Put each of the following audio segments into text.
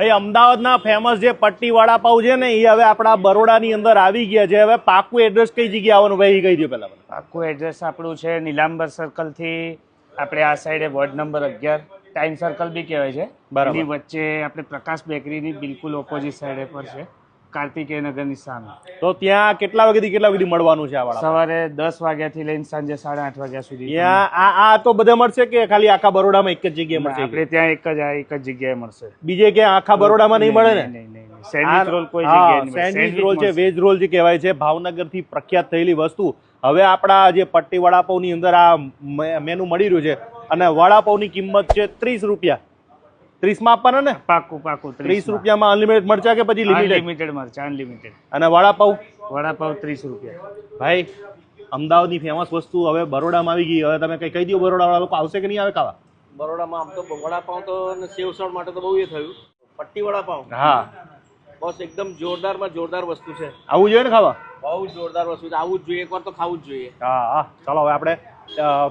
ભાઈ અમદાવાદના ફેમસ જે પટ્ટી વડાપાઉં છે ને એ હવે આપણા બરોડાની અંદર આવી ગયા છે. હવે પાકું એડ્રેસ કઈ જગ્યાએ આવવાનું ભાઈ એ કહી દો પહેલા. પાકું એડ્રેસ આપણું છે નીલાંબર સર્કલથી આપણે આ સાઈડે વોર્ડ નંબર 11 ટાઈમ સર્કલ બી કહેવાય છે. એની વચ્ચે આપણે પ્રકાશ બેકરીની બિલકુલ ઓપોઝિટ સાઈડે પર છે, કાર્તિકેય નગરની સામે. તો ત્યાં કેટલા વાગ્યાથી કેટલા સુધી મળવાનું છે? આ સવારે 10 વાગ્યાથી લઈને સાંજે 8:30 વાગ્યા સુધી. આ તો બધે મળશે કે ખાલી આખા બરોડામાં એક જ જગ્યાએ મળશે? આપણે ત્યાં એક જ જગ્યાએ મળશે. બીજે ક્યાં આખા બરોડામાં નહીં મળે ને? નહીં. સેન્ડવિચ રોલ કોઈ જગ્યાએ નહીં. સેન્ડવિચ રોલ છે, વેજ રોલ જે કહેવાય છે, ભાવનગરથી પ્રખ્યાત થયેલી વસ્તુ હવે આપણા જે પટ્ટી વડાપાઉંની અંદર આ મેનુ મળી રહ્યું છે. અને વડાપાઉંની કિંમત છે 30 રૂપિયા. 30 માં આપવાના ને? પાકું 30 રૂપિયામાં અનલિમિટેડ મરચા કે પછી લિમિટેડ મરચા? અનલિમિટેડ. અને વડાપાઉં 30 રૂપિયા. ભાઈ અમદાવાદની ફેમસ વસ્તુ હવે બરોડામાં આવી ગઈ. હવે તમે કઈ કહી દો, બરોડા લોકો આવશે કે નહીં આવે ખાવા? બરોડામાં આમ તો વડાપાઉં તો સેવસળ માટે તો બહુ એ થયું. પટ્ટી વડાપાઉં હા બસ એકદમ જોરદારમાં જોરદાર વસ્તુ છે. આવું જોઈએ ને ખાવા? બહુ જોરદાર વસ્તુ છે, આવું જ જોઈએ, એકવાર તો ખાવું જ જોઈએ. હા ચાલો હવે આપણે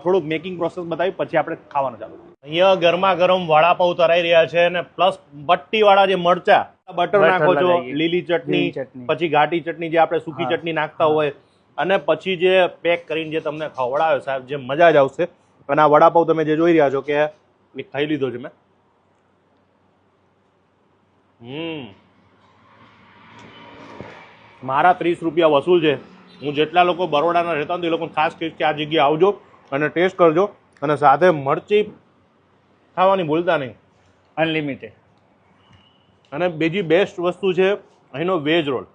થોડુંક મેકિંગ પ્રોસેસ બતાવી પછી આપણે ખાવાનું ચાલુ. અહીંયા ગરમા ગરમ વડાપાઉં તરાઈ રહ્યા છે અને પ્લસ પટ્ટી વાળા જે મરચા, બટર નાખો છો, લીલી ચટણી, પછી ઘાટી ચટણી જે આપણે સૂકી ચટણી નાખતા હોય, અને પછી જે પેક કરીને જે તમને ખવડાવે સાહેબ, જે મજા જ આવશે. અને આ વડાપાઉં તમે જે જોઈ રહ્યા છો કે ખાઈ લીધો છે મેં. મારા 30 રૂપિયા વસૂલ છે. હું જેટલા લોકો બરોડાના રહેતા હોય એ લોકોને ખાસ કહીશ કે આ જગ્યાએ આવજો અને ટેસ્ટ કરજો, અને સાથે મરચી ખાવાની ભૂલતા નહીં. અનલિમિટેડ. અને બીજી બેસ્ટ વસ્તુ છે અહીંનો વેજ રોલ.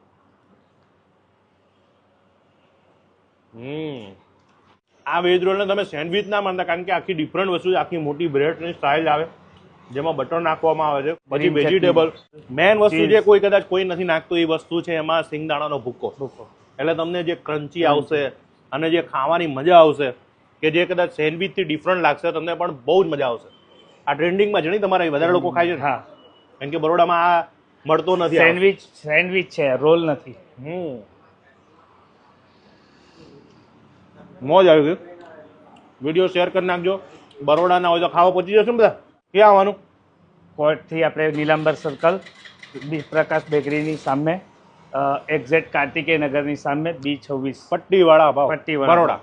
આ વેજ રોલને તમે સેન્ડવિચ ના માનતા, કારણ કે આખી ડિફરન્ટ વસ્તુ છે. આખી મોટી બ્રેડની સ્ટાઇલ આવે જેમાં બટર નાખવામાં આવે છે, પછી વેજીટેબલ. મેન વસ્તુ જે કોઈ નથી નાખતું એ વસ્તુ છે એમાં સિંગદાણાનો ભૂકો. એટલે તમને જે ક્રન્ચી આવશે અને જે ખાવાની મજા આવશે, કે જે કદાચ સેન્ડવિચથી ડિફરન્ટ લાગશે, તમને પણ બહુ જ મજા આવશે. આ ટ્રેન્ડિંગમાં છે નહીં, તમારે વધારે લોકો ખાય છે. હા, કારણ કે બરોડામાં આ મળતો નથી. સેન્ડવિચ છે, રોલ નથી. મોજ આવી ગઈ. વિડીયો શેર કરી નાખજો. બરોડાના હોય તો ખાવા પહોંચી જશે ને બધા. ક્યાં આવવાનું? કોર્ટથી આપણે નીલાંબર સર્કલ, પ્રકાશ બેકરીની સામે, એક્ઝેક્ટ કાર્તિકેય નગરની સામે, B26 પટ્ટી વડાપાઉં, બરોડા.